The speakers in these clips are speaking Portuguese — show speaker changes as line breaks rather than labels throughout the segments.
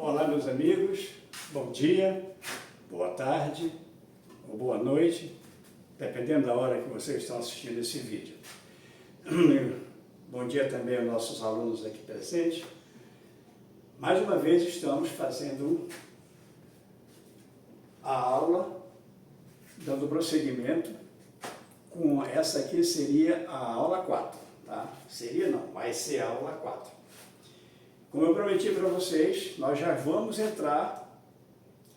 Olá, meus amigos, bom dia, boa tarde ou boa noite, dependendo da hora que vocês estão assistindo esse vídeo. Bom dia também aos nossos alunos aqui presentes. Mais uma vez estamos fazendo a aula, dando prosseguimento com essa aqui seria a aula 4, tá? Seria não, vai ser a aula 4. Como eu prometi para vocês, nós já vamos entrar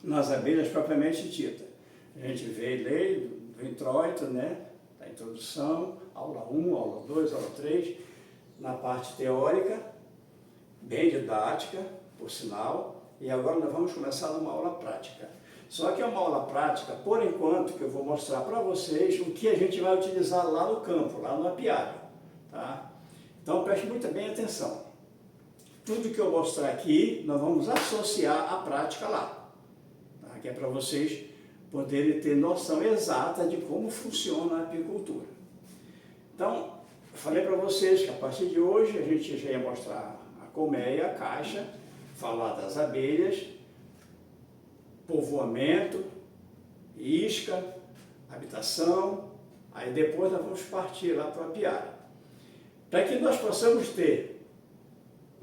nas abelhas propriamente dita. A gente veio ler do introito, né? Da introdução, aula 1, aula 2, aula 3, na parte teórica, bem didática, por sinal, e agora nós vamos começar numa aula prática. Só que é uma aula prática, por enquanto, que eu vou mostrar para vocês o que a gente vai utilizar lá no campo, lá no apiário, tá? Então preste muita bem atenção. Tudo que eu mostrar aqui, nós vamos associar à prática lá, tá? Que é para vocês poderem ter noção exata de como funciona a apicultura. Então, eu falei para vocês que a partir de hoje a gente já ia mostrar a colmeia, a caixa, falar das abelhas, povoamento, isca, habitação, aí depois nós vamos partir lá para o apiário. Para que nós possamos ter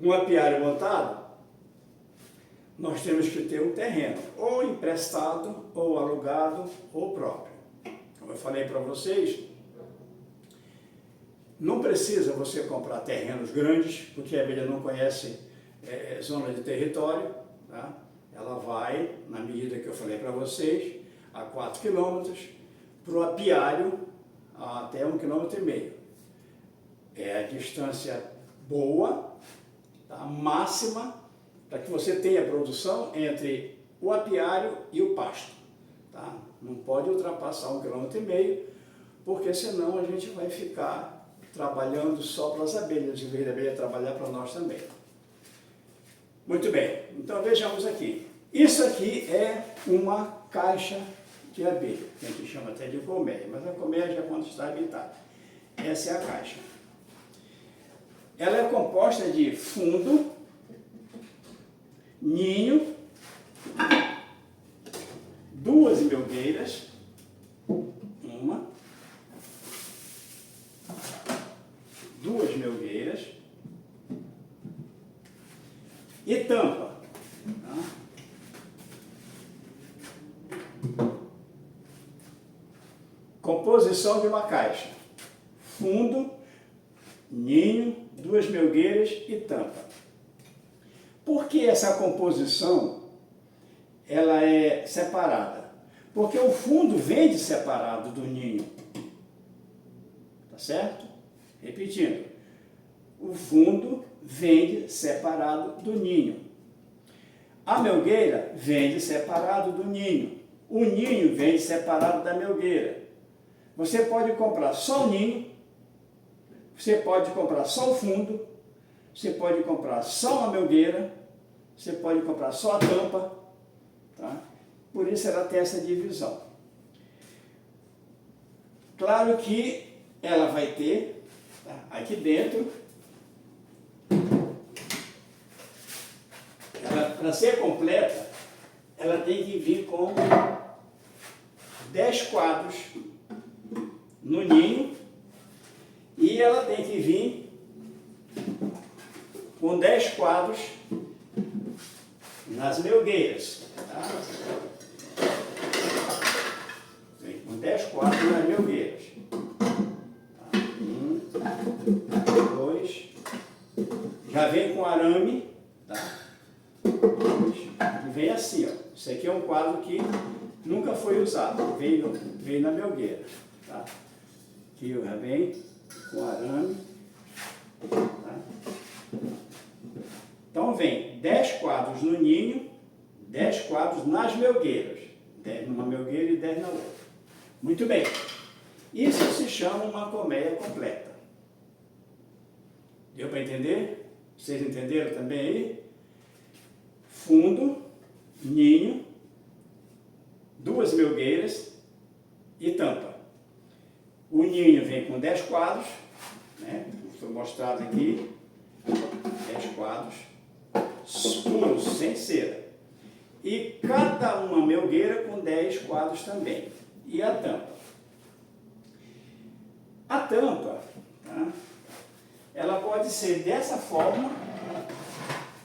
um apiário montado, nós temos que ter um terreno, ou emprestado, ou alugado, ou próprio. Como eu falei para vocês, não precisa você comprar terrenos grandes, porque a abelha não conhece zona de território, tá? Ela vai, na medida que eu falei para vocês, a 4 km, para o apiário até 1,5 km. É a distância boa, tá? Máxima, para que você tenha produção entre o apiário e o pasto. Tá? Não pode ultrapassar 1,5 km, porque senão a gente vai ficar trabalhando só para as abelhas, em vez da abelha trabalhar para nós também. Muito bem, então vejamos aqui. Isso aqui é uma caixa de abelha, que a gente chama até de colmeia, mas a colmeia já quando está habitada. Essa é a caixa. Ela é composta de fundo, ninho, 2 melgueiras, uma, 2 melgueiras e tampa. Tá? Composição de uma caixa: fundo, ninho, 2 melgueiras e tampa. Por que essa composição ela é separada? Porque o fundo vem de separado do ninho. Tá certo? Repetindo. O fundo vem de separado do ninho. A melgueira vem de separado do ninho. O ninho vem de separado da melgueira. Você pode comprar só o ninho, você pode comprar só o fundo, você pode comprar só uma melgueira, você pode comprar só a tampa, tá? Por isso ela tem essa divisão. Claro que ela vai ter, tá? Aqui dentro, para ser completa, ela tem que vir com 10 quadros no ninho, e ela tem que vir com 10 quadros nas melgueiras. Tá? Vem com 10 quadros nas melgueiras. Tá? 1, 2, já vem com arame, tá? 2, e vem assim, ó. Isso aqui é um quadro que nunca foi usado, veio na melgueira. Tá? Aqui já vem com arame, tá? Então vem 10 quadros no ninho, 10 quadros nas melgueiras, 10 numa melgueira e 10 na outra. Muito bem, isso se chama uma colmeia completa. Deu para entender? Vocês entenderam também aí? Fundo, ninho, 2 melgueiras e tampa. O ninho vem com 10 quadros, né? Foi mostrado aqui, 10 quadros. puro, sem cera. E cada uma melgueira com 10 quadros também. E a tampa? A tampa, tá? Ela pode ser dessa forma,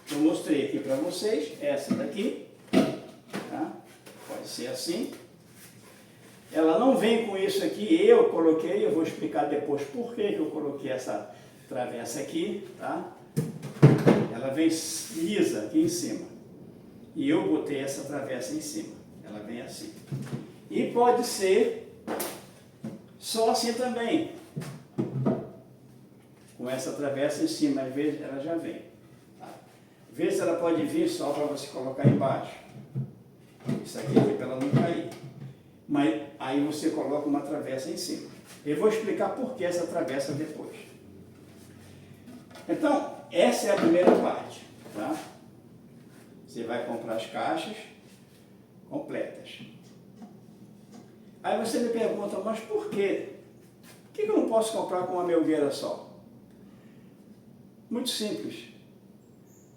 que eu mostrei aqui para vocês, essa daqui, tá? Pode ser assim. Ela não vem com isso aqui, eu coloquei, eu vou explicar depois por que eu coloquei essa travessa aqui, tá? Ela vem lisa aqui em cima. E eu botei essa travessa em cima. Ela vem assim. E pode ser só assim também. Com essa travessa em cima, às vezes ela já vem. Tá? Às vezes ela pode vir só para você colocar embaixo. Isso aqui é para ela não cair. Mas aí você coloca uma travessa em cima. Eu vou explicar por que essa travessa depois. Então, essa é a primeira parte, tá? Você vai comprar as caixas completas. Aí você me pergunta, mas por quê? Por que eu não posso comprar com uma melgueira só? Muito simples.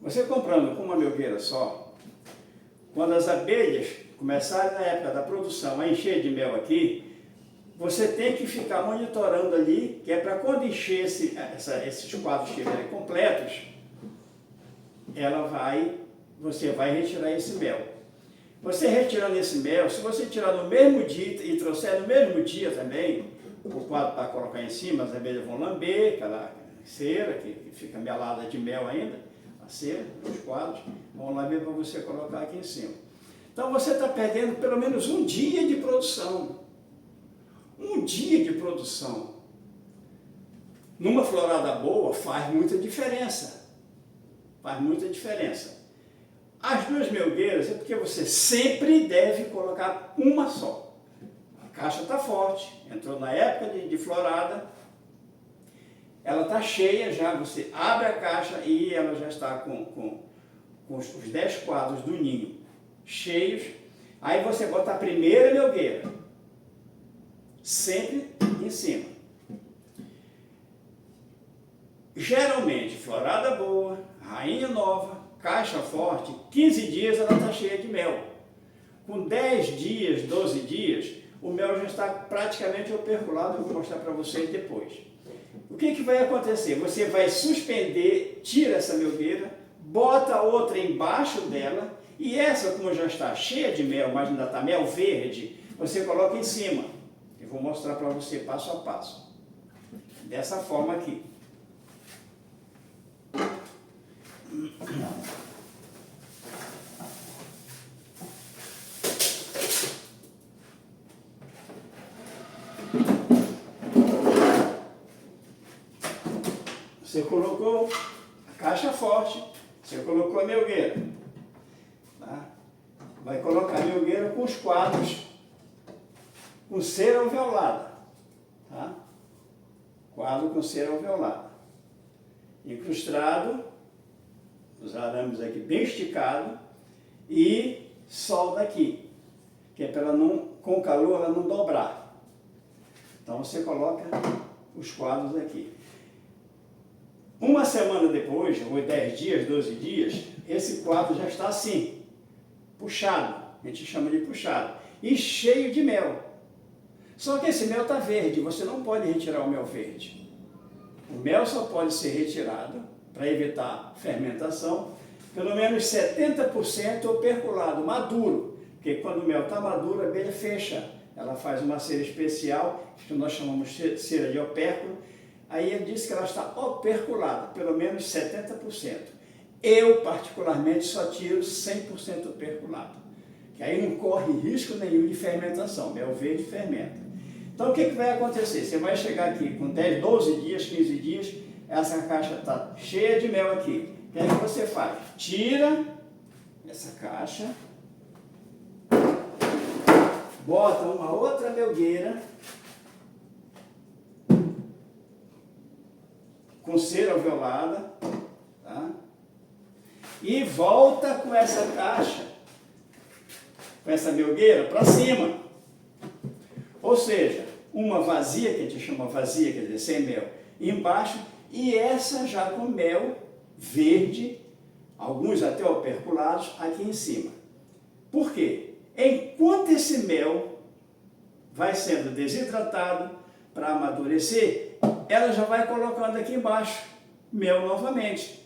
Você comprando com uma melgueira só, quando as abelhas começarem na época da produção a encher de mel aqui, você tem que ficar monitorando ali, que é para quando encher esses quadros estiverem completos, você vai retirar esse mel. Você retirando esse mel, se você tirar no mesmo dia e trouxer no mesmo dia também, o quadro para colocar em cima, as abelhas vão lamber aquela cera, que fica melada de mel ainda, a cera, os quadros, vão lamber para você colocar aqui em cima. Então você está perdendo pelo menos um dia de produção. Um dia de produção. Numa florada boa faz muita diferença. Faz muita diferença. As duas melgueiras é porque você sempre deve colocar uma só. A caixa está forte, entrou na época de florada, ela está cheia já, você abre a caixa e ela já está com os 10 quadros do ninho cheios. Aí você bota a primeira melgueira, sempre em cima. Geralmente, florada boa, rainha nova, caixa forte, 15 dias ela está cheia de mel. Com 10 dias, 12 dias, o mel já está praticamente operculado, eu vou mostrar para vocês depois. O que vai acontecer? Você vai suspender, tira essa melgueira, bota outra embaixo dela, e essa, como já está cheia de mel, mas ainda está mel verde, você coloca em cima. Eu vou mostrar para você passo a passo. Dessa forma aqui. Você colocou a caixa forte, você colocou a melgueira. Tá? Vai colocar a melgueira com os quadros com cera alveolada. Tá? Quadro com cera alveolada. Incrustado, os arames aqui bem esticado e solda aqui, que é para ela não, com o calor, ela não dobrar. Então você coloca os quadros aqui. Uma semana depois, ou 10 dias, 12 dias, esse quadro já está assim, puxado, a gente chama de puxado, e cheio de mel. Só que esse mel está verde, você não pode retirar o mel verde. O mel só pode ser retirado, para evitar fermentação, pelo menos 70% operculado, maduro, porque quando o mel está maduro, a abelha fecha, ela faz uma cera especial, que nós chamamos de cera de opérculo. Aí ele disse que ela está operculada, pelo menos 70%. Eu, particularmente, só tiro 100% operculado, que aí não corre risco nenhum de fermentação, mel verde fermenta. Então, o que vai acontecer? Você vai chegar aqui com 10, 12 dias, 15 dias, essa caixa está cheia de mel aqui. O que é que você faz? Tira essa caixa, bota uma outra melgueira, com cera alveolada, tá? E volta com essa caixa, com essa melgueira, para cima. Ou seja, uma vazia, que a gente chama vazia, quer dizer, sem mel, embaixo, e essa já com mel verde, alguns até operculados, aqui em cima. Por quê? Enquanto esse mel vai sendo desidratado para amadurecer, ela já vai colocando aqui embaixo mel novamente.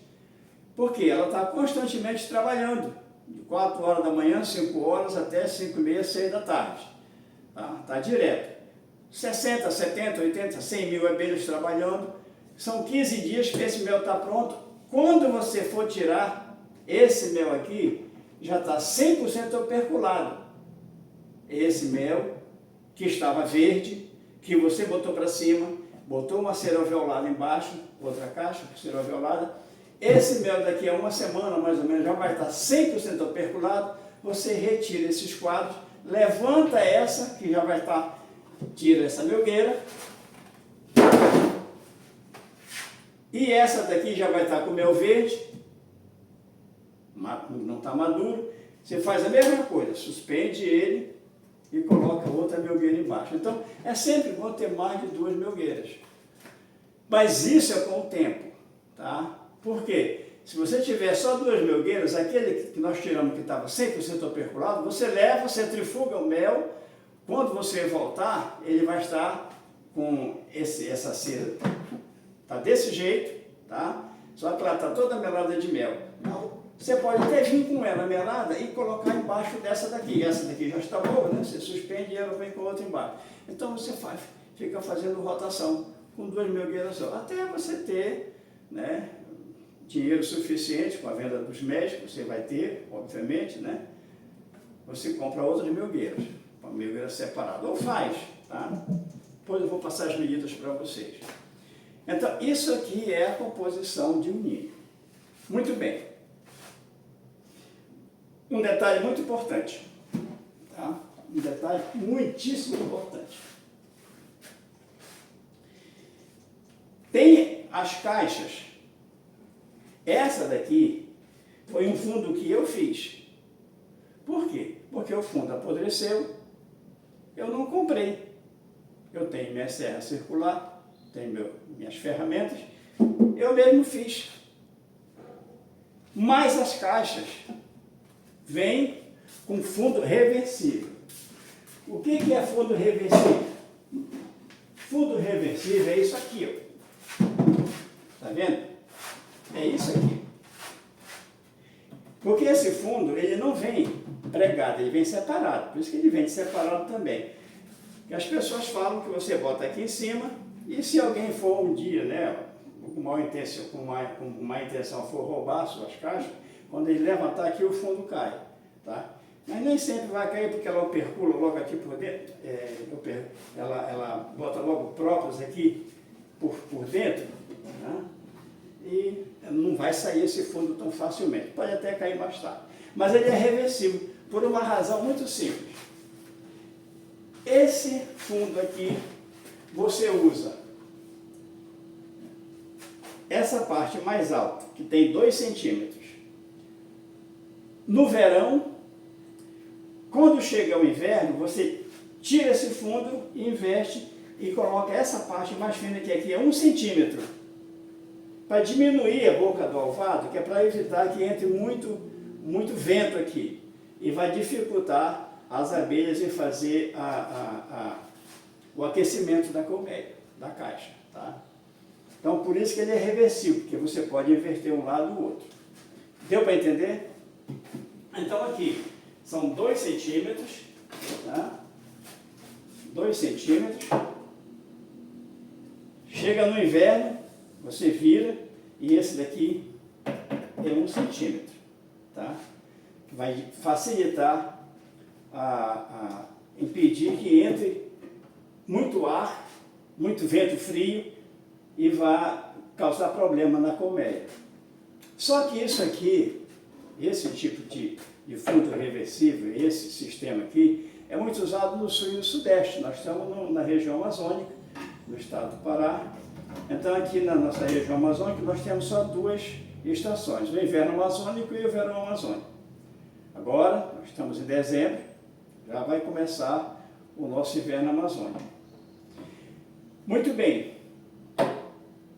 Porque ela está constantemente trabalhando, de 4 horas da manhã, 5 horas, até 5 e meia, 6 da tarde. Tá direto. 60, 70, 80, 100 mil abelhas trabalhando. São 15 dias que esse mel está pronto. Quando você for tirar esse mel aqui, já está 100% operculado. Esse mel que estava verde, que você botou para cima, botou uma cera alveolada embaixo, outra caixa, cera alveolada. Esse mel daqui a uma semana, mais ou menos, já vai estar 100% operculado. Você retira esses quadros, levanta essa, que já vai estar, tira essa melgueira. E essa daqui já vai estar com mel verde, não está maduro. Você faz a mesma coisa, suspende ele e coloca outra melgueira embaixo. Então, é sempre bom ter mais de 2 melgueiras. Mas isso é com o tempo, tá? Por quê? Se você tiver só 2 melgueiras, aquele que nós tiramos que estava 100% operculado, você leva, centrifuga o mel, quando você voltar, ele vai estar com essa cera. Tá desse jeito, tá? Só que ela está toda melada de mel. Não, você pode até vir com ela melada e colocar embaixo dessa daqui. Essa daqui já está boa, né? Você suspende e ela vem com outra embaixo. Então você fica fazendo rotação com 2 melgueiras só, até você ter, né, dinheiro suficiente com a venda dos médicos, você vai ter, obviamente, né? Você compra outras melgueiras, uma melgueira separada, ou faz, tá? Depois eu vou passar as medidas para vocês. Então, isso aqui é a composição de um ninho. Muito bem. Um detalhe muito importante, tá? Um detalhe muitíssimo importante. Tem as caixas. Essa daqui foi um fundo que eu fiz. Por quê? Porque o fundo apodreceu, eu não comprei. Eu tenho minha serra circular, tenho minhas ferramentas, eu mesmo fiz. Mas as caixas vêm com fundo reversível. O que é fundo reversível? Fundo reversível é isso aqui, ó. Tá vendo? É isso aqui. Porque esse fundo, ele não vem pregado, ele vem separado. Por isso que ele vem separado também. E as pessoas falam que você bota aqui em cima, e se alguém for um dia, né, com má intenção for roubar suas caixas, quando ele levantar aqui, o fundo cai. Tá? Mas nem sempre vai cair, porque ela opercula logo aqui por dentro, ela bota logo próprios aqui por dentro, né? E não vai sair esse fundo tão facilmente. Pode até cair mais tarde. Mas ele é reversível, por uma razão muito simples. Esse fundo aqui, você usa essa parte mais alta, que tem 2 centímetros. No verão, quando chega o inverno, você tira esse fundo e investe e coloca essa parte mais fina que aqui é 1 centímetro. Para diminuir a boca do alvado, que é para evitar que entre muito vento aqui. E vai dificultar as abelhas em fazer o aquecimento da colmeia, da caixa. Tá? Então, por isso que ele é reversível, porque você pode inverter um lado ou outro. Deu para entender? Então, aqui são 2 centímetros, tá? 2 centímetros. Chega no inverno, você vira, e esse daqui é 1 centímetro, tá? Vai facilitar impedir que entre muito ar, muito vento frio e vá causar problema na colmeia. Só que isso aqui, esse tipo de fundo reversível, esse sistema aqui, é muito usado no sul e no sudeste. Nós estamos na região amazônica, do estado do Pará. Então, aqui na nossa região amazônica, nós temos só 2 estações, o inverno amazônico e o verão amazônico. Agora, nós estamos em dezembro, já vai começar o nosso inverno amazônico. Muito bem.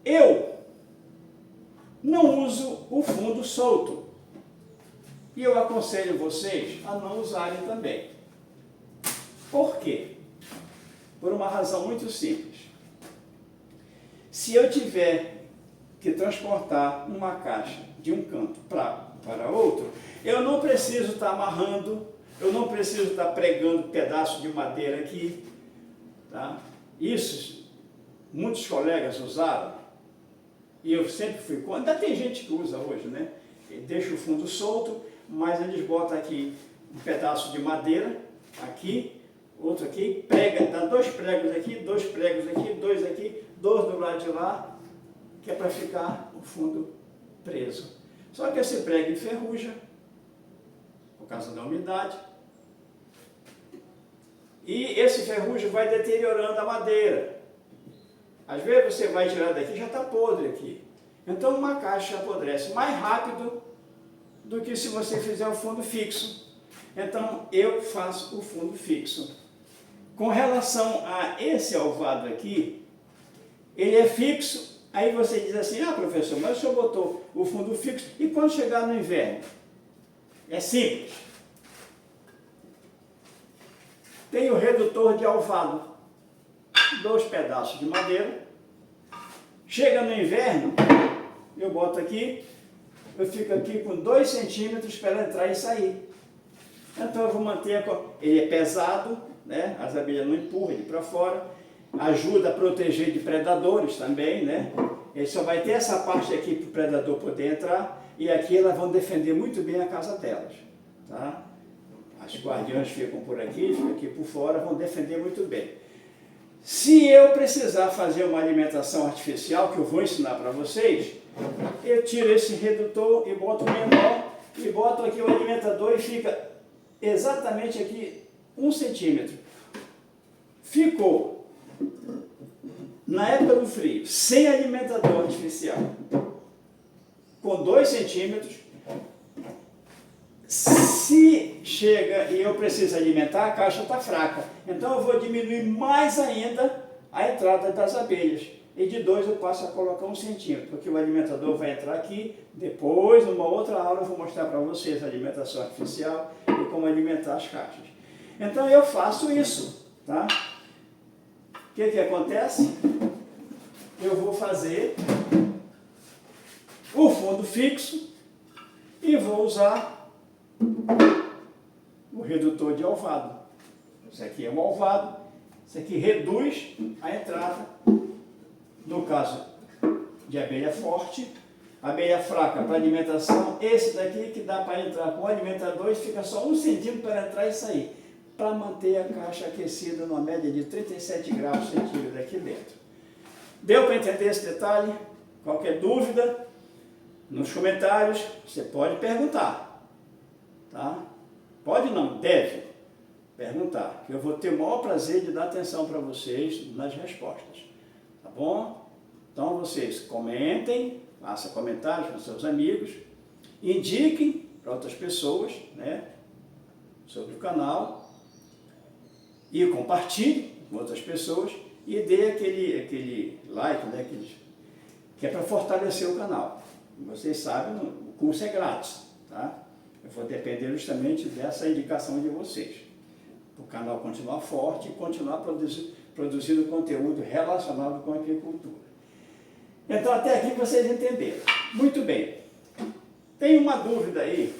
Eu não uso o fundo solto. E eu aconselho vocês a não usarem também. Por quê? Por uma razão muito simples. Se eu tiver que transportar uma caixa de um canto para outro, eu não preciso estar amarrando, eu não preciso estar pregando pedaço de madeira aqui. Tá? Isso, muitos colegas usaram, e eu sempre fui contra. Ainda tem gente que usa hoje, né? Deixa o fundo solto, mas eles botam aqui um pedaço de madeira, aqui, outro aqui, prega, dá 2 pregos aqui, 2 pregos aqui, 2 aqui, 2 do lado de lá, que é para ficar o fundo preso. Só que esse prego enferruja, por causa da umidade, e esse ferrugem vai deteriorando a madeira. Às vezes você vai tirar daqui e já está podre aqui. Então uma caixa apodrece mais rápido do que se você fizer o fundo fixo. Então eu faço o fundo fixo. Com relação a esse alvado aqui, ele é fixo. Aí você diz assim, ah professor, mas o senhor botou o fundo fixo, e quando chegar no inverno? É simples. Tem o redutor de alvado, 2 pedaços de madeira. Chega no inverno, eu boto aqui, eu fico aqui com 2 centímetros para entrar e sair. Então eu vou manter, ele é pesado, né? As abelhas não empurram ele para fora, ajuda a proteger de predadores também, né? Ele só vai ter essa parte aqui para o predador poder entrar, e aqui elas vão defender muito bem a casa delas, tá? As guardiãs ficam por aqui, ficam aqui por fora, vão defender muito bem. Se eu precisar fazer uma alimentação artificial, que eu vou ensinar para vocês, eu tiro esse redutor e boto o menor, e boto aqui o alimentador e fica exatamente aqui 1 centímetro. Ficou, na época do frio, sem alimentador artificial, com 2 centímetros, se chega e eu preciso alimentar, a caixa está fraca. Então eu vou diminuir mais ainda a entrada das abelhas. E de 2 eu passo a colocar 1 centímetro, porque o alimentador vai entrar aqui. Depois, numa outra aula, eu vou mostrar para vocês a alimentação artificial e como alimentar as caixas. Então eu faço isso, tá? O que acontece? Eu vou fazer o fundo fixo e vou usar o redutor de alvado. Isso aqui é um alvado, isso aqui reduz a entrada, no caso de abelha forte, abelha fraca para alimentação, esse daqui que dá para entrar com o alimentador e fica só 1 centímetro para entrar e sair, para manter a caixa aquecida numa média de 37 graus centígrados aqui dentro. Deu para entender esse detalhe? Qualquer dúvida, nos comentários, você pode perguntar. Tá? Pode não, deve perguntar, que eu vou ter o maior prazer de dar atenção para vocês nas respostas, tá bom? Então vocês comentem, façam comentários com seus amigos, indiquem para outras pessoas, né, sobre o canal, e compartilhe com outras pessoas, e dê aquele like, né, que é para fortalecer o canal. Vocês sabem, o curso é grátis, tá? Eu vou depender justamente dessa indicação de vocês, para o canal continuar forte e continuar produzindo conteúdo relacionado com a aquicultura. Então até aqui vocês entenderam. Muito bem. Tem uma dúvida aí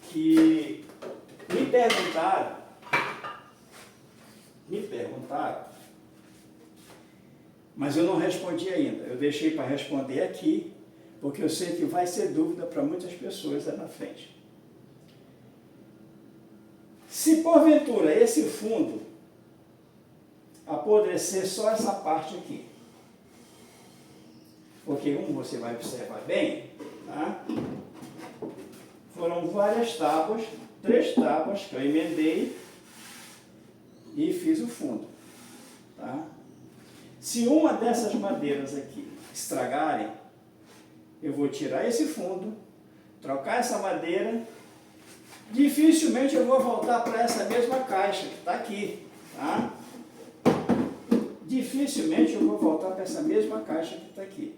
que me perguntaram, mas eu não respondi ainda. Eu deixei para responder aqui, porque eu sei que vai ser dúvida para muitas pessoas lá na frente. Se porventura esse fundo apodrecer só essa parte aqui, porque você vai observar bem, tá? Foram várias tábuas, 3 tábuas que eu emendei e fiz o fundo, tá? Se uma dessas madeiras aqui estragarem, eu vou tirar esse fundo, trocar essa madeira, dificilmente eu vou voltar para essa mesma caixa que está aqui, tá? Dificilmente eu vou voltar para essa mesma caixa que está aqui.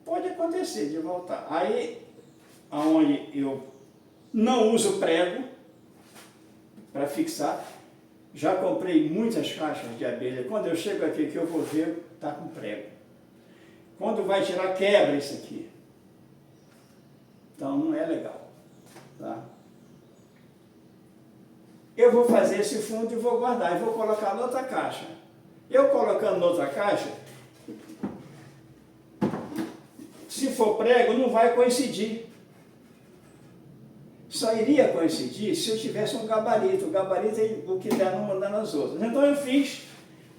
Pode acontecer de voltar. Aí, aonde eu não uso prego para fixar, já comprei muitas caixas de abelha. Quando eu chego aqui que eu vou ver, está com prego. Quando vai tirar, quebra isso aqui. Então não é legal. Tá? Eu vou fazer esse fundo e vou guardar. E vou colocar noutra caixa. Eu colocando noutra caixa, se for prego, não vai coincidir. Só iria coincidir se eu tivesse um gabarito. O gabarito é o que der numa nas outras. Então eu fiz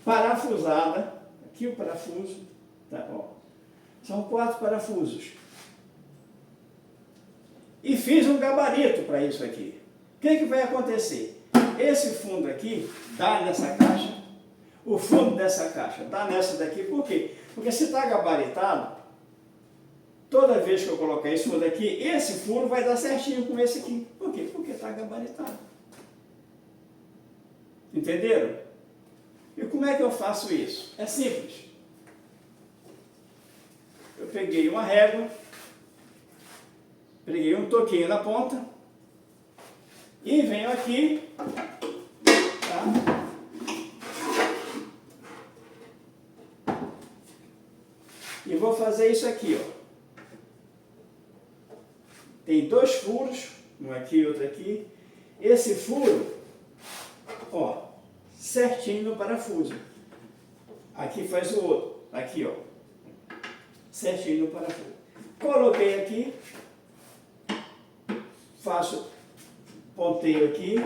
parafusada. Aqui o parafuso. Tá, ó. São 4 parafusos. E fiz um gabarito para isso aqui. O que vai acontecer? Esse fundo aqui dá nessa caixa. O fundo dessa caixa dá nessa daqui. Por quê? Porque se está gabaritado, toda vez que eu colocar esse fundo aqui, esse furo vai dar certinho com esse aqui. Por quê? Porque está gabaritado. Entenderam? E como é que eu faço isso? É simples. Eu peguei uma régua, peguei um toquinho na ponta e venho aqui, tá? E vou fazer isso aqui, ó. Tem 2 furos, um aqui e outro aqui. Esse furo, ó, certinho no parafuso. Aqui faz o outro, aqui, ó, certinho no parafuso. Coloquei aqui, faço ponteio aqui,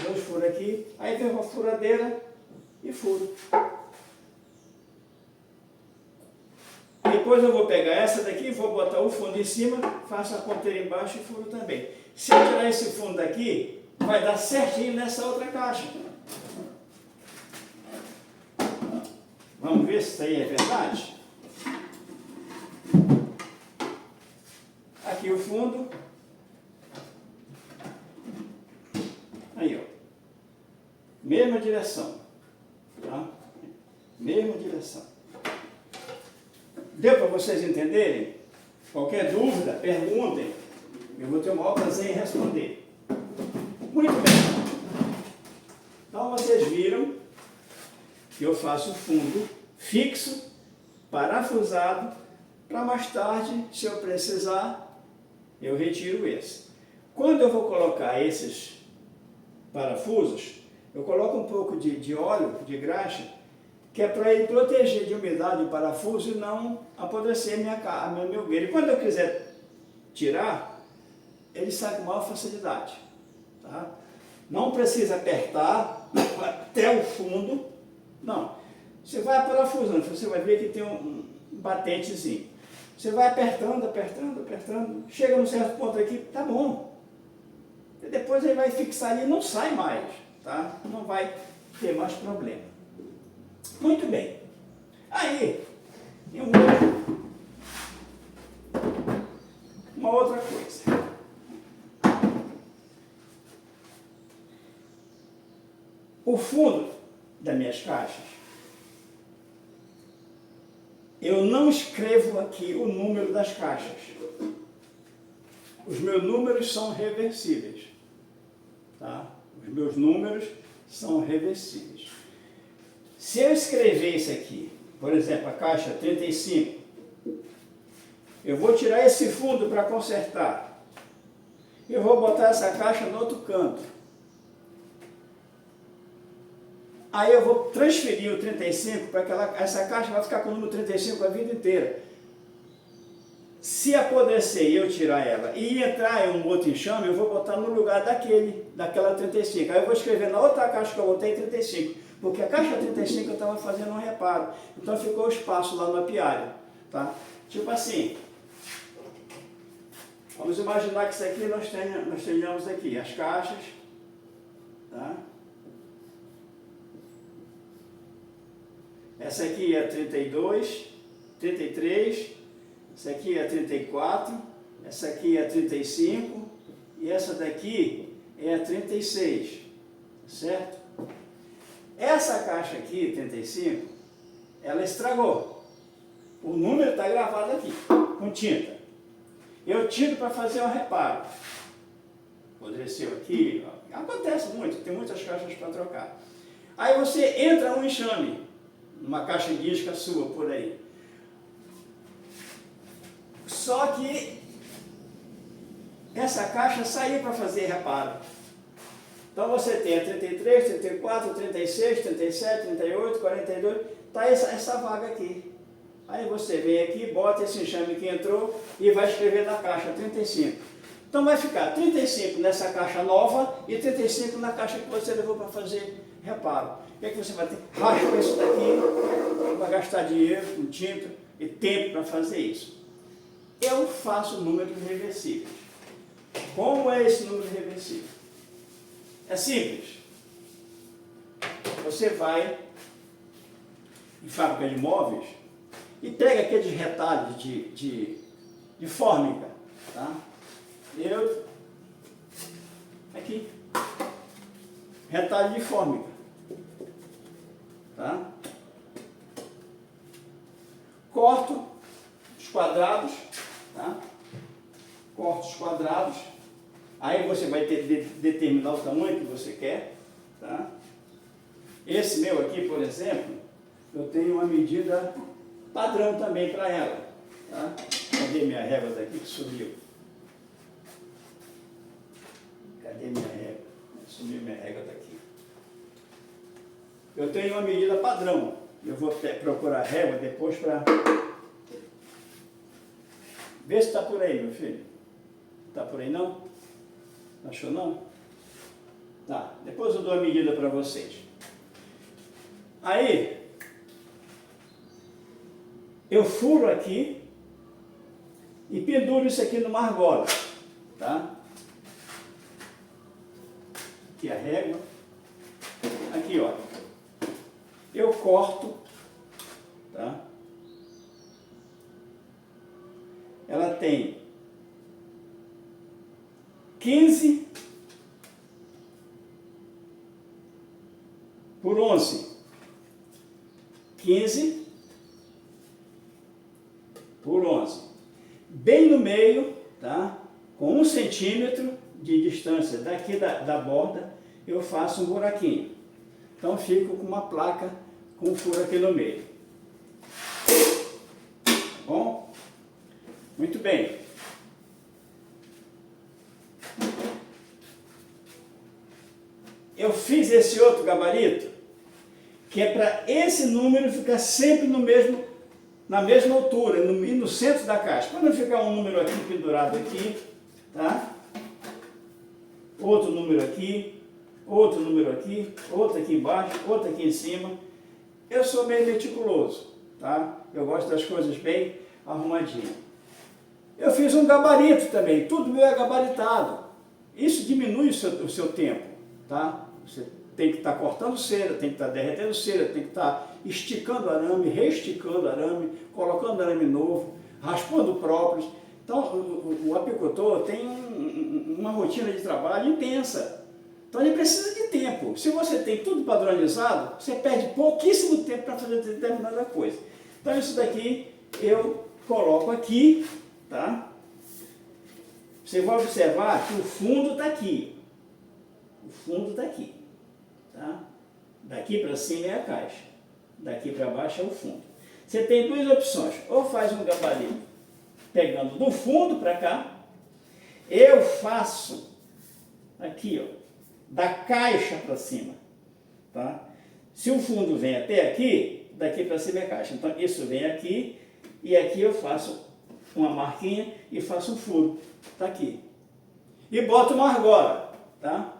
2 furos aqui, aí vem uma furadeira e furo. Depois eu vou pegar essa daqui, vou botar o fundo em cima, faço a ponteira embaixo e furo também. Se eu tirar esse fundo daqui, vai dar certinho nessa outra caixa. Vamos ver se isso aí é verdade? Aqui o fundo. Aí, ó. Mesma direção. Tá? Mesma direção. Deu para vocês entenderem? Qualquer dúvida, perguntem. Eu vou ter o maior prazer em responder. Muito bem. Então vocês viram que eu faço fundo fixo, parafusado, para mais tarde, se eu precisar, eu retiro esse. Quando eu vou colocar esses parafusos, eu coloco um pouco de óleo, de graxa, que é para ele proteger de umidade o parafuso e não apodrecer a minha hogueira. E quando eu quiser tirar, ele sai com maior facilidade. Tá? Não precisa apertar até o fundo, não. Você vai parafusando, você vai ver que tem um batentezinho. Você vai apertando, apertando, apertando, chega num certo ponto aqui, tá bom. E depois ele vai fixar ali e não sai mais, tá? Não vai ter mais problema. Muito bem. Aí, tem uma outra coisa. O fundo das minhas caixas, eu não escrevo aqui o número das caixas. Os meus números são reversíveis. Tá? Os meus números são reversíveis. Se eu escrever isso aqui, por exemplo, a caixa 35, eu vou tirar esse fundo para consertar. Eu vou botar essa caixa no outro canto. Aí eu vou transferir o 35 para essa caixa vai ficar com o número 35 a vida inteira. Se apodrecer e eu tirar ela e entrar em um outro enxame, eu vou botar no lugar daquela 35. Aí eu vou escrever na outra caixa que eu botei 35. Porque a caixa 35 eu estava fazendo um reparo. Então ficou o espaço lá no apiário. Tá? Tipo assim. Vamos imaginar que isso aqui nós tenhamos aqui as caixas. Tá? Essa aqui é 32, 33, essa aqui é 34, essa aqui é 35 e essa daqui é a 36, certo? Essa caixa aqui, 35, ela estragou. O número está gravado aqui, com tinta. Eu tiro para fazer um reparo. Apodreceu aqui, ó. Acontece muito, tem muitas caixas para trocar. Aí você entra um enxame, numa caixa de isca sua, por aí. Só que essa caixa saiu para fazer reparo. Então você tem a 33, 34, 36, 37, 38, 42, está essa vaga aqui. Aí você vem aqui, bota esse enxame que entrou e vai escrever na caixa 35. Então vai ficar 35 nessa caixa nova e 35 na caixa que você levou para fazer reparo. O que é que você vai ter? Raspa isso daqui, vai gastar dinheiro, com tinta e tempo para fazer isso. Eu faço números reversíveis. Como é esse número reversível? É simples. Você vai em fábrica de móveis e pega aqueles retalhos de fórmica, tá? Aqui, retalho de fórmica, tá? Corto os quadrados, tá? Corto os quadrados, aí você vai ter que determinar o tamanho que você quer, tá? Esse meu aqui, por exemplo, eu tenho uma medida padrão também para ela, tá? Cadê minha régua daqui que sumiu? Cadê minha régua? Sumiu minha régua daqui. Eu tenho uma medida padrão. Eu vou procurar a régua depois para... Vê se está por aí, meu filho. Está por aí não? Achou não? Tá, depois eu dou a medida para vocês. Aí, eu furo aqui e penduro isso aqui numa argola, tá? Aqui a régua. Aqui, ó. Eu corto, tá? Ela tem 15 por 11. 15 por 11. Bem no meio, tá? Com 1 centímetro de distância daqui da borda, eu faço um buraquinho. Então fico com uma placa com um furo aqui no meio. Tá bom? Muito bem. Eu fiz esse outro gabarito, que é para esse número ficar sempre na mesma altura, no centro da caixa. Para não ficar um número aqui pendurado aqui, tá? Outro número aqui, outro número aqui, outro aqui embaixo, outro aqui em cima. Eu sou meio meticuloso, tá? Eu gosto das coisas bem arrumadinhas. Eu fiz um gabarito também, tudo meu é gabaritado. Isso diminui o seu tempo, tá? Você tem que estar cortando cera, tem que estar derretendo cera, tem que estar esticando arame, reesticando arame, colocando arame novo, raspando próprios. Então, o apicultor tem uma rotina de trabalho intensa. Então, ele precisa de tempo. Se você tem tudo padronizado, você perde pouquíssimo tempo para fazer determinada coisa. Então, isso daqui eu coloco aqui, tá? Você vai observar que o fundo está aqui. O fundo está aqui, tá? Daqui para cima é a caixa, daqui para baixo é o fundo. Você tem duas opções, ou faz um gabarito pegando do fundo para cá, eu faço aqui, ó, da caixa para cima, tá? Se o fundo vem até aqui, daqui para cima é caixa, então isso vem aqui, e aqui eu faço uma marquinha e faço um furo, tá aqui. E boto uma argola, tá?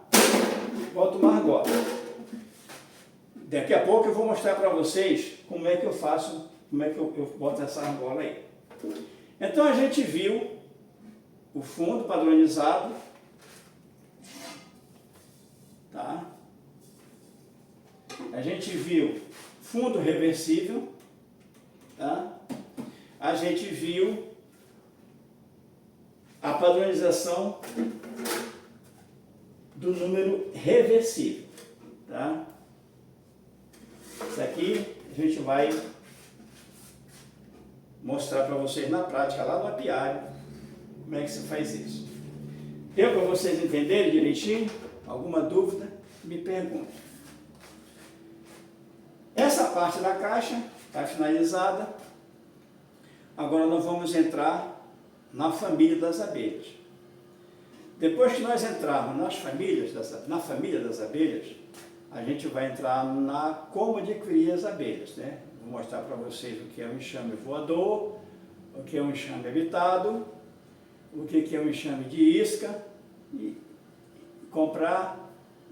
Boto uma argola. Daqui a pouco eu vou mostrar para vocês como é que eu faço, como é que eu boto essa argola aí. Então a gente viu o fundo padronizado, tá? A gente viu fundo reversível, tá? A gente viu a padronização do número reversível, tá? Isso aqui a gente vai mostrar para vocês na prática, lá no apiário, como é que se faz isso. Deu para vocês entenderem direitinho? Alguma dúvida? Me pergunte. Essa parte da caixa está finalizada. Agora nós vamos entrar na família das abelhas. Depois que nós entrarmos na família das abelhas, a gente vai entrar na como adquirir as abelhas, né? Vou mostrar para vocês o que é um enxame voador, o que é um enxame habitado, o que é um enxame de isca, e comprar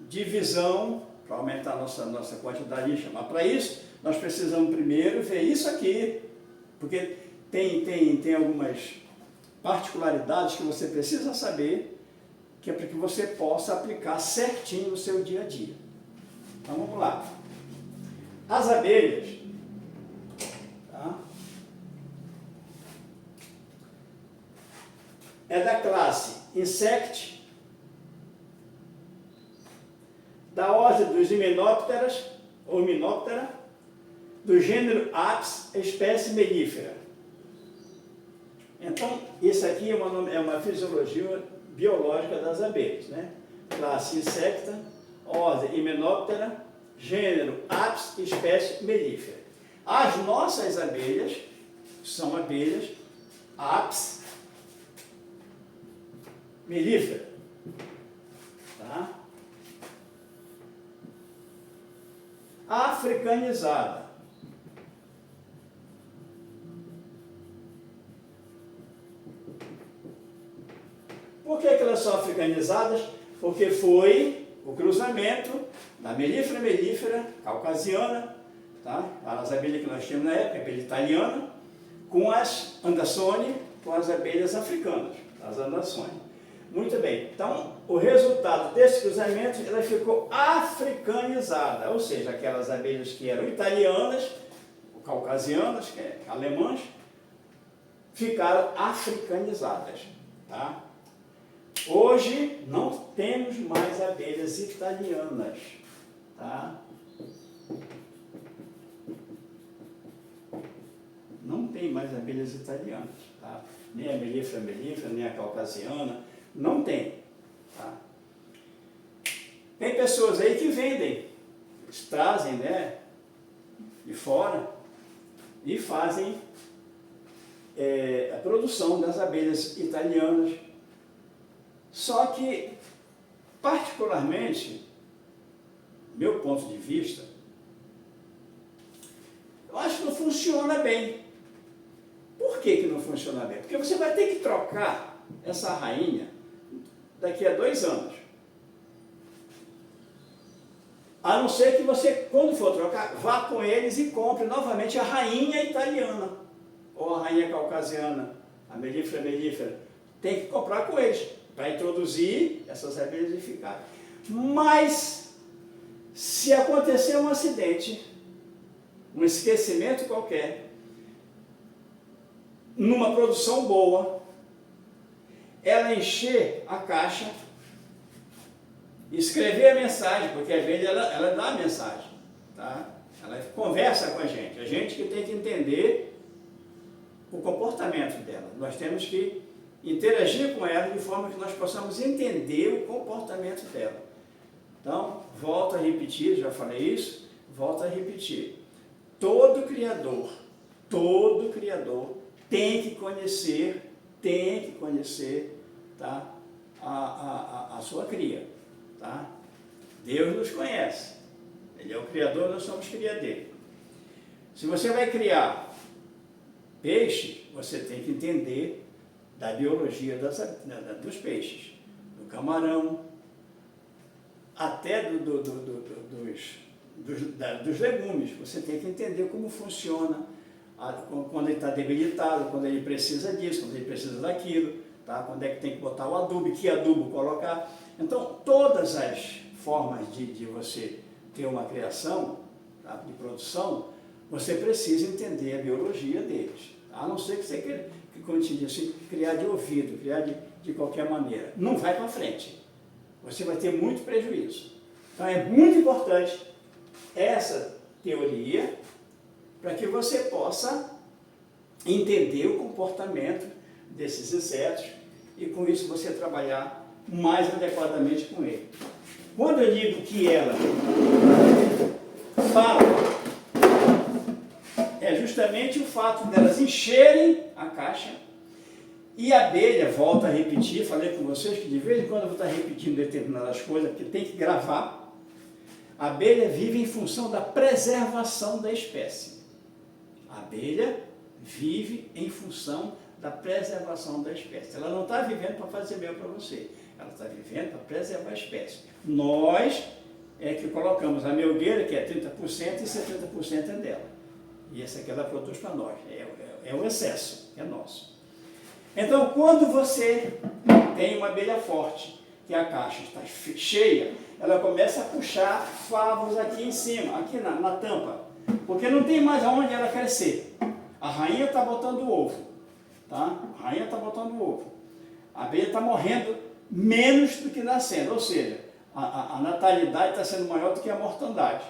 divisão para aumentar a nossa quantidade de enxame. Mas para isso, nós precisamos primeiro ver isso aqui, porque tem algumas particularidades que você precisa saber, que é para que você possa aplicar certinho no seu dia a dia. Então vamos lá. As abelhas, tá? É da classe Insect, da ordem dos Hymenopteras, ou Hymenoptera, do gênero Apis, espécie melífera. Então, isso aqui é uma fisiologia biológica das abelhas, né? Classe Insecta, ordem Hymenoptera, gênero Apis, espécie melífera. As nossas abelhas são abelhas Apis melífera, tá? Africanizada. Por que elas são africanizadas? Porque foi o cruzamento da melífera caucasiana, tá? As abelhas que nós tínhamos na época, a abelha italiana, com as Andassone, com as abelhas africanas, as Andassone. Muito bem, então o resultado desse cruzamento, ela ficou africanizada, ou seja, aquelas abelhas que eram italianas, caucasianas, que é alemãs, ficaram africanizadas, tá? Hoje não temos mais abelhas italianas, tá? Não tem mais abelhas italianas, tá? Nem a melífera, nem a caucasiana, não tem, tá? Tem pessoas aí que vendem, eles trazem, né, de fora e fazem a produção das abelhas italianas. Só que, particularmente, meu ponto de vista, eu acho que não funciona bem. Por que não funciona bem? Porque você vai ter que trocar essa rainha daqui a 2 anos. A não ser que você, quando for trocar, vá com eles e compre novamente a rainha italiana, ou a rainha caucasiana, a melífera. Tem que comprar com eles, para introduzir essas abelhas e ficar. Mas, se acontecer um acidente, um esquecimento qualquer, numa produção boa, ela encher a caixa, escrever a mensagem, porque a abelha ela dá a mensagem, tá? Ela conversa com a gente que tem que entender o comportamento dela. Nós temos que interagir com ela de forma que nós possamos entender o comportamento dela. Então, volto a repetir, já falei isso, volto a repetir. Todo criador tem que conhecer, tá, a sua cria, tá? Deus nos conhece, Ele é o Criador, nós somos cria dele. Se você vai criar peixe, você tem que entender da biologia dos peixes, do camarão, até dos legumes. Você tem que entender como funciona, quando ele está debilitado, quando ele precisa disso, quando ele precisa daquilo, tá? Quando é que tem que botar o adubo, que adubo colocar. Então, todas as formas de você ter uma criação, tá, de produção, você precisa entender a biologia deles. A não ser que você queira, como eu te disse, criar de ouvido, criar de qualquer maneira. Não vai para frente. Você vai ter muito prejuízo. Então é muito importante essa teoria para que você possa entender o comportamento desses insetos e com isso você trabalhar mais adequadamente com ele. Quando eu digo que ela fala, é justamente o fato delas encherem a caixa e a abelha, volta a repetir, falei com vocês que de vez em quando eu vou estar repetindo determinadas coisas, porque tem que gravar. A abelha vive em função da preservação da espécie. A abelha vive em função da preservação da espécie. Ela não está vivendo para fazer mel para você, ela está vivendo para preservar a espécie. Nós é que colocamos a melgueira, que é 30%, e 70% é dela. E essa aqui ela produz para nós, é o excesso, é nosso. Então, quando você tem uma abelha forte, que a caixa está cheia, ela começa a puxar favos aqui em cima, aqui na tampa, porque não tem mais aonde ela crescer. A rainha está botando o ovo, tá? A rainha está botando o ovo. A abelha está morrendo menos do que nascendo, ou seja, a natalidade está sendo maior do que a mortandade.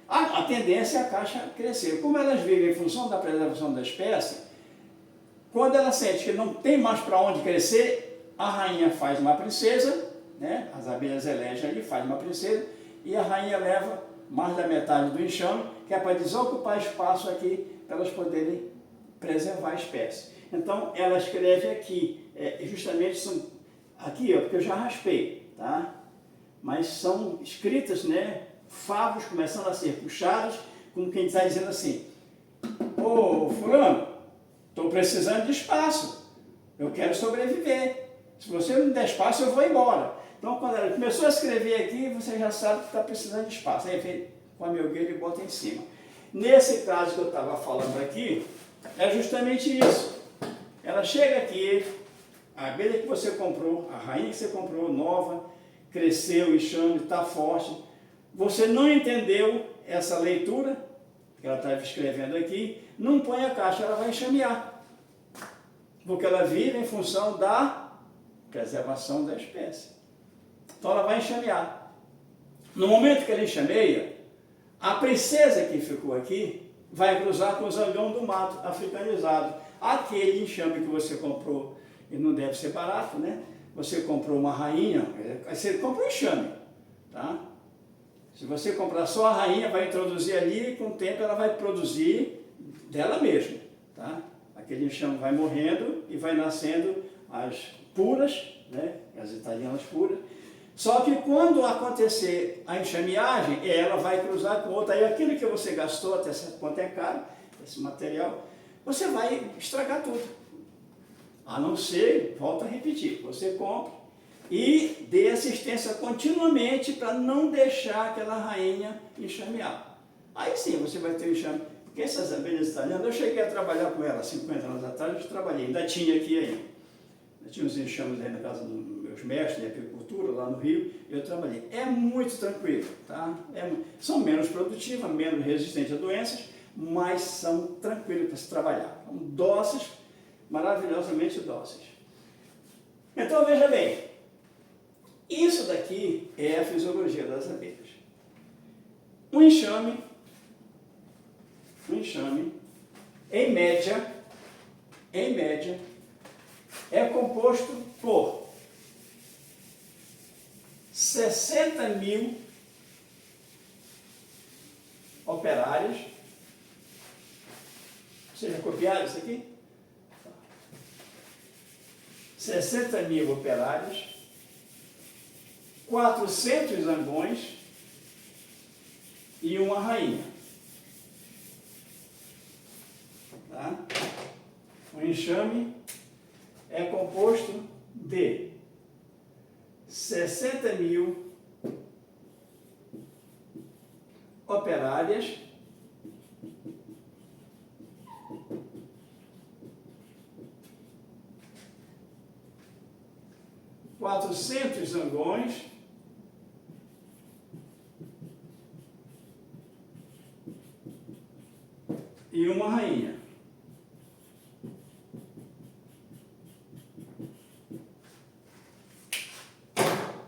A tendência é a caixa crescer. Como elas vivem em função da preservação da espécie, quando ela sente que não tem mais para onde crescer, a rainha faz uma princesa, né? As abelhas elegem ali, faz uma princesa, e a rainha leva mais da metade do enxame, que é para desocupar espaço aqui, para elas poderem preservar a espécie. Então, ela escreve aqui, justamente são, aqui, ó, porque eu já raspei, tá? Mas são escritas, né, favos começando a ser puxados, como quem está dizendo assim: ô fulano, estou precisando de espaço, eu quero sobreviver, se você não me der espaço eu vou embora. Então quando ela começou a escrever aqui, você já sabe que está precisando de espaço, aí vem com a melgueira e bota em cima. Nesse caso que eu estava falando aqui, é justamente isso. Ela chega aqui, a abelha que você comprou, a rainha que você comprou nova, cresceu, o enxame, está forte, você não entendeu essa leitura que ela estava escrevendo aqui, não põe a caixa, ela vai enxamear, porque ela vive em função da preservação da espécie. Então ela vai enxamear. No momento que ela enxameia, a princesa que ficou aqui vai cruzar com o zangão do mato africanizado, aquele enxame que você comprou, e não deve ser barato, né? Você comprou uma rainha, você compra um enxame, tá? Se você comprar só a rainha, vai introduzir ali e com o tempo ela vai produzir dela mesma, tá? Aquele enxame vai morrendo e vai nascendo as puras, né? As italianas puras. Só que quando acontecer a enxameagem, ela vai cruzar com outra, aí aquilo que você gastou, até certo ponto é caro, esse material, você vai estragar tudo. A não ser, volto a repetir, você compra e dê assistência continuamente para não deixar aquela rainha enxamear. Aí sim você vai ter o enxame. Porque essas abelhas italianas, eu cheguei a trabalhar com elas 50 anos atrás, eu trabalhei, ainda tinha aqui ainda. Eu tinha uns enxames aí na casa dos meus mestres de apicultura, lá no Rio, eu trabalhei. É muito tranquilo, tá? São menos produtivas, menos resistentes a doenças, mas são tranquilos para se trabalhar. São dóceis, maravilhosamente dóceis. Então veja bem, isso daqui é a fisiologia das abelhas. Um enxame, em média, é composto por 60 mil operários. Vocês já copiaram isso aqui? 60 mil operários, 400 zangões e uma rainha. Tá? O enxame é composto de 60 mil operárias, 400 zangões e uma rainha.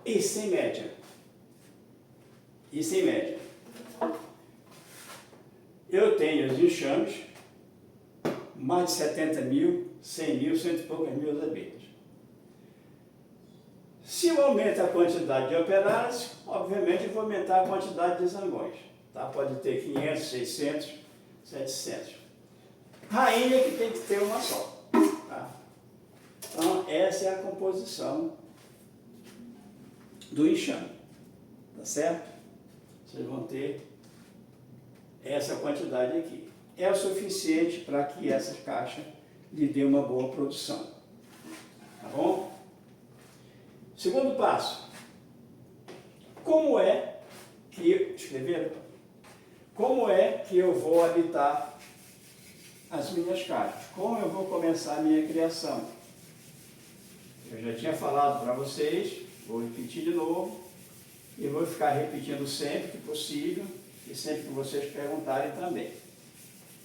Isso em média. Isso em média. Eu tenho os enxames mais de 70 mil, 100 mil, cento e poucas mil abelhas. Se eu aumento a quantidade de operários, obviamente eu vou aumentar a quantidade de zangões. Tá? Pode ter 500, 600, 700. Rainha que tem que ter uma só. Tá? Então, essa é a composição do enxame. Tá certo? Vocês vão ter essa quantidade aqui. É o suficiente para que essa caixa lhe dê uma boa produção. Tá bom? Segundo passo. Como é que... Escreveram? Como é que eu vou habitar as minhas caixas? Como eu vou começar a minha criação? Eu já tinha falado para vocês, vou repetir de novo, e vou ficar repetindo sempre que possível, e sempre que vocês perguntarem também.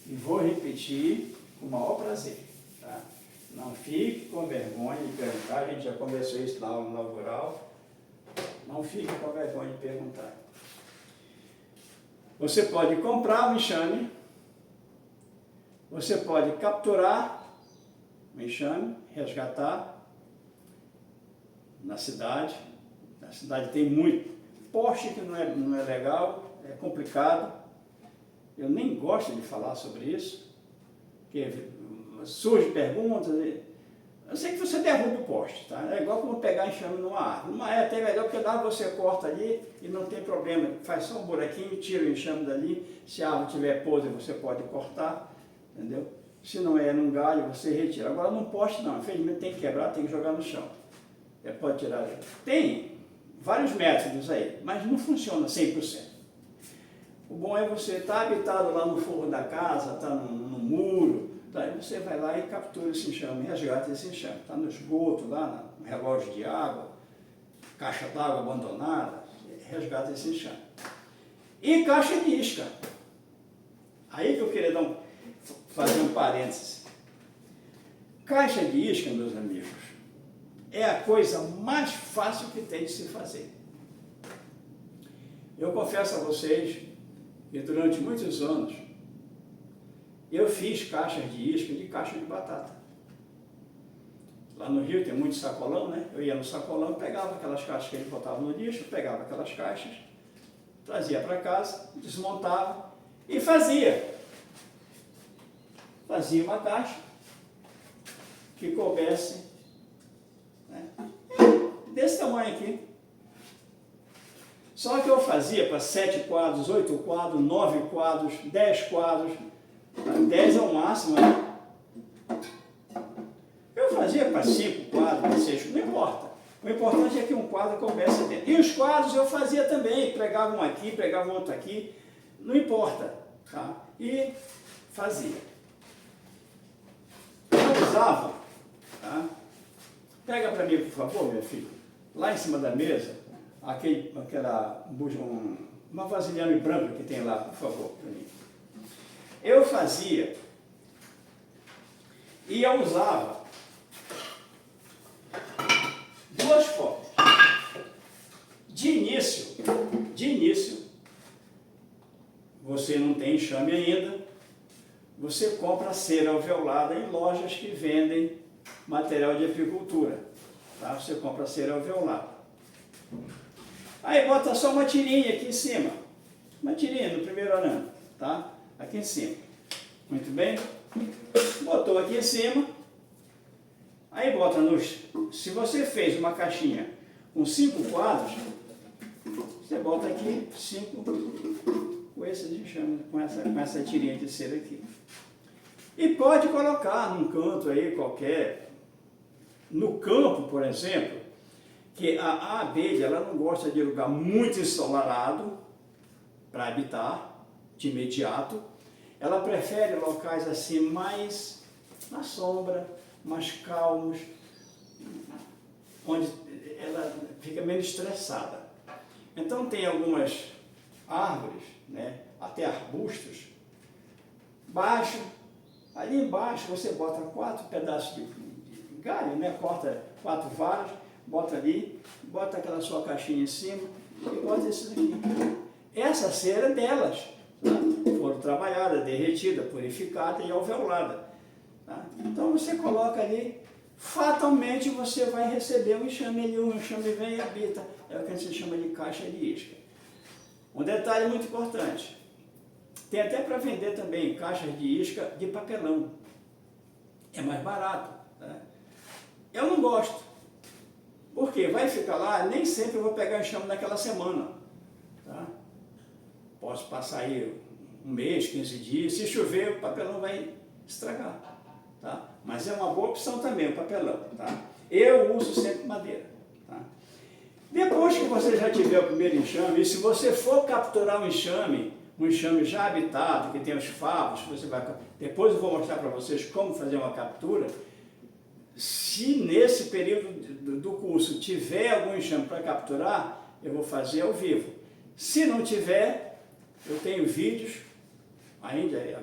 E vou repetir com o maior prazer. Tá? Não fique com vergonha de perguntar, a gente já conversou isso na aula inaugural. Não fique com vergonha de perguntar. Você pode comprar um enxame, você pode capturar um enxame, resgatar na cidade. Na cidade tem muito. Poste que não é legal, é complicado. Eu nem gosto de falar sobre isso, porque surgem perguntas. Eu sei que você derruba o poste, tá? É igual como pegar enxame numa árvore. Numa é até melhor, porque lá você corta ali e não tem problema. Faz só um buraquinho, tira o enxame dali. Se a árvore tiver podre, você pode cortar, entendeu? Se não é num galho, você retira. Agora num poste não, infelizmente tem que quebrar, tem que jogar no chão. Pode tirar. Tem vários métodos aí, mas não funciona 100%. O bom é você estar habitado lá no forro da casa, está no muro, daí você vai lá e captura esse enxame, resgata esse enxame. Está no esgoto, lá no relógio de água, caixa d'água abandonada, resgata esse enxame. E caixa de isca. Aí que eu queria fazer um parênteses. Caixa de isca, meus amigos, é a coisa mais fácil que tem de se fazer. Eu confesso a vocês que durante muitos anos eu fiz caixas de isca de caixa de batata. Lá no Rio tem muito sacolão, né? Eu ia no sacolão, pegava aquelas caixas que eles botavam no lixo, pegava aquelas caixas, trazia para casa, desmontava e fazia. Fazia uma caixa que coubesse, né, desse tamanho aqui. Só que eu fazia para 7 quadros, 8 quadros, 9 quadros, 10 quadros, 10 é o máximo, né? Eu fazia para 5 quadros, para 6, não importa. O importante é que um quadro coubesse dentro. E os quadros eu fazia também, pregava um aqui, pregava outro aqui, não importa. Tá? E fazia. Eu usava, tá? Pega para mim, por favor, meu filho, lá em cima da mesa, uma vasilhame branca que tem lá, por favor, para mim. Eu fazia e eu usava duas formas. De início, você não tem enxame ainda, você compra cera alveolada em lojas que vendem material de apicultura. Tá? Você compra cera alveolada. Aí bota só uma tirinha aqui em cima. Uma tirinha no primeiro arame, tá? Aqui em cima. Muito bem? Botou aqui em cima. Aí bota se você fez uma caixinha com 5 quadros, você bota aqui 5 com esse enxame, com essa tirinha de cera aqui. E pode colocar num canto aí qualquer. No campo, por exemplo, que a abelha ela não gosta de lugar muito ensolarado para habitar de imediato. Ela prefere locais assim mais na sombra, mais calmos, onde ela fica menos estressada. Então tem algumas árvores, né, até arbustos, ali embaixo você bota 4 pedaços de galho, né, corta 4 varas, bota ali, bota aquela sua caixinha em cima e bota isso aqui. Essa cera é delas, tá? Foram trabalhadas, derretida, purificada e alveolada. Tá? Então você coloca ali, fatalmente você vai receber um enxame ali, um enxame vem e habita. É o que a gente chama de caixa de isca. Um detalhe muito importante, tem até para vender também caixas de isca de papelão. É mais barato. Tá? Eu não gosto. Porque vai ficar lá, nem sempre eu vou pegar enxame naquela semana. Tá? Posso passar aí um mês, 15 dias, se chover o papelão vai estragar. Tá? Mas é uma boa opção também o papelão. Tá? Eu uso sempre madeira. Tá? Depois que você já tiver o primeiro enxame, e se você for capturar um enxame já habitado, que tem os favos, você vai... Depois eu vou mostrar para vocês como fazer uma captura. Se nesse período do curso tiver algum enxame para capturar, eu vou fazer ao vivo. Se não tiver, eu tenho vídeos ainda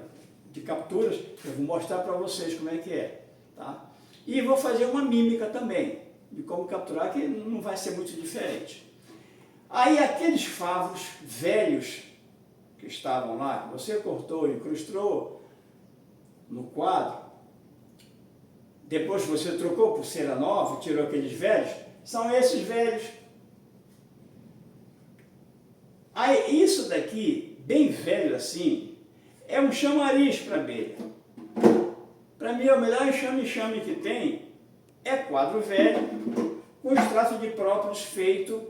de capturas, eu vou mostrar para vocês como é que é. Tá? E vou fazer uma mímica também, de como capturar, que não vai ser muito diferente. Aí aqueles favos velhos que estavam lá, que você cortou e incrustou no quadro, depois que você trocou por cera nova, tirou aqueles velhos, são esses velhos. Aí isso daqui, bem velho assim, é um chamariz para abelha. Para mim, o melhor enxame que tem é quadro velho, com extrato de própolis feito,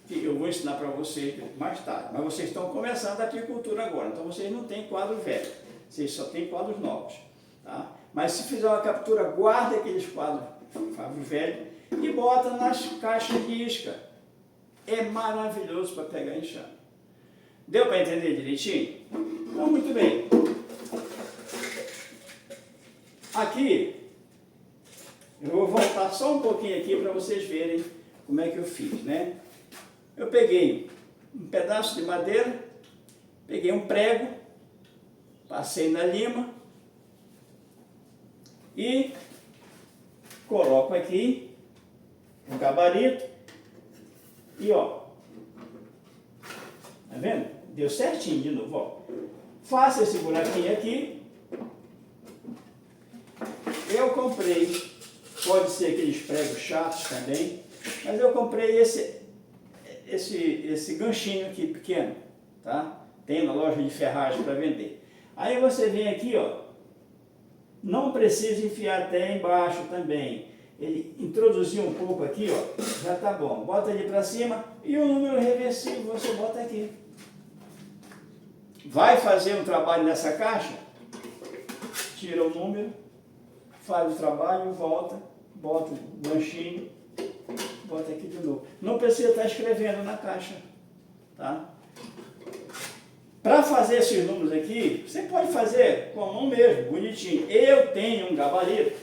que eu vou ensinar para vocês mais tarde. Mas vocês estão começando a apicultura agora, então vocês não têm quadro velho, vocês só têm quadros novos. Tá? Mas se fizer uma captura, guarda aqueles quadros velhos e bota nas caixas de isca. É maravilhoso para pegar enxame. Deu para entender direitinho? Então, muito bem. Aqui, eu vou voltar só um pouquinho aqui para vocês verem como é que eu fiz, né? Eu peguei um pedaço de madeira, peguei um prego, passei na lima e coloco aqui um gabarito e ó, tá vendo? Deu certinho de novo, ó. Faço esse buraquinho aqui. Eu comprei, pode ser aqueles pregos chatos também, mas eu comprei esse ganchinho aqui pequeno, tá? Tem na loja de ferragem para vender. Aí você vem aqui, ó, não precisa enfiar até embaixo também. Ele introduzir um pouco aqui, ó, já tá bom. Bota ele para cima e o número reversível você bota aqui. Vai fazer um trabalho nessa caixa? Tira o número, faz o trabalho, volta, bota o ganchinho, bota aqui de novo. Não precisa estar escrevendo na caixa, tá? Para fazer esses números aqui, você pode fazer com a mão mesmo, bonitinho. Eu tenho um gabarito,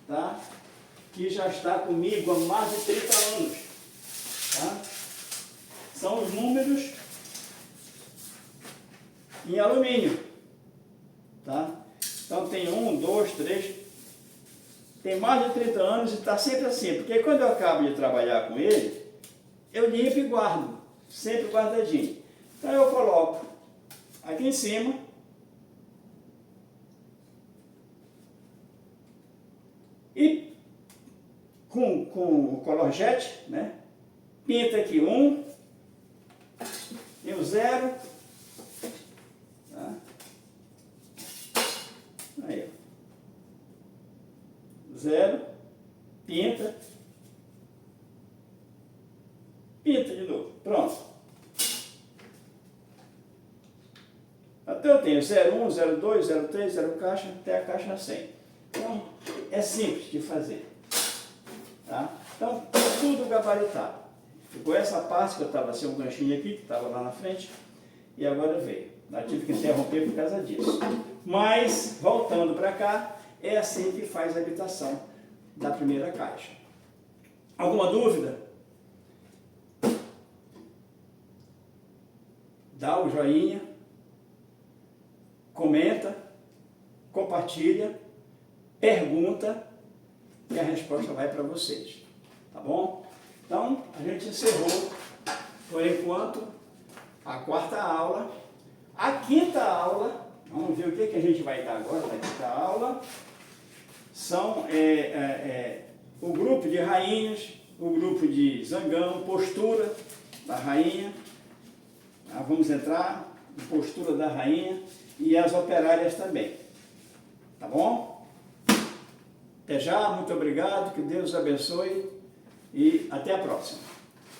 tá? Que já está comigo há mais de 30 anos, tá? São os números em alumínio, tá? Então tem 1, 2, 3, tem mais de 30 anos e está sempre assim, porque quando eu acabo de trabalhar com ele, eu limpo e guardo, sempre guardadinho. Então eu coloco aqui em cima, e com o color jet, né? Pinta aqui 1 e o 0, tá? Aí, ó. 0, pinta de novo, pronto. Até eu tenho 01, 02, 03, 0 caixa, até a caixa 100. Então, é simples de fazer. Tá? Então, tudo gabaritado. Ficou essa parte que eu estava sem um ganchinho aqui, que estava lá na frente, e agora veio. Eu tive que interromper por causa disso. Mas, voltando para cá, é assim que faz a habitação da primeira caixa. Alguma dúvida? Dá o joinha, comenta, compartilha, pergunta e a resposta vai para vocês, tá bom? Então, a gente encerrou, por enquanto, a 4ª aula. A 5ª aula, vamos ver o que a gente vai dar agora na 5ª aula. são o grupo de rainhas, o grupo de zangão, postura da rainha. Vamos entrar em postura da rainha e as operárias também. Tá bom? Até já, muito obrigado, que Deus abençoe e até a próxima.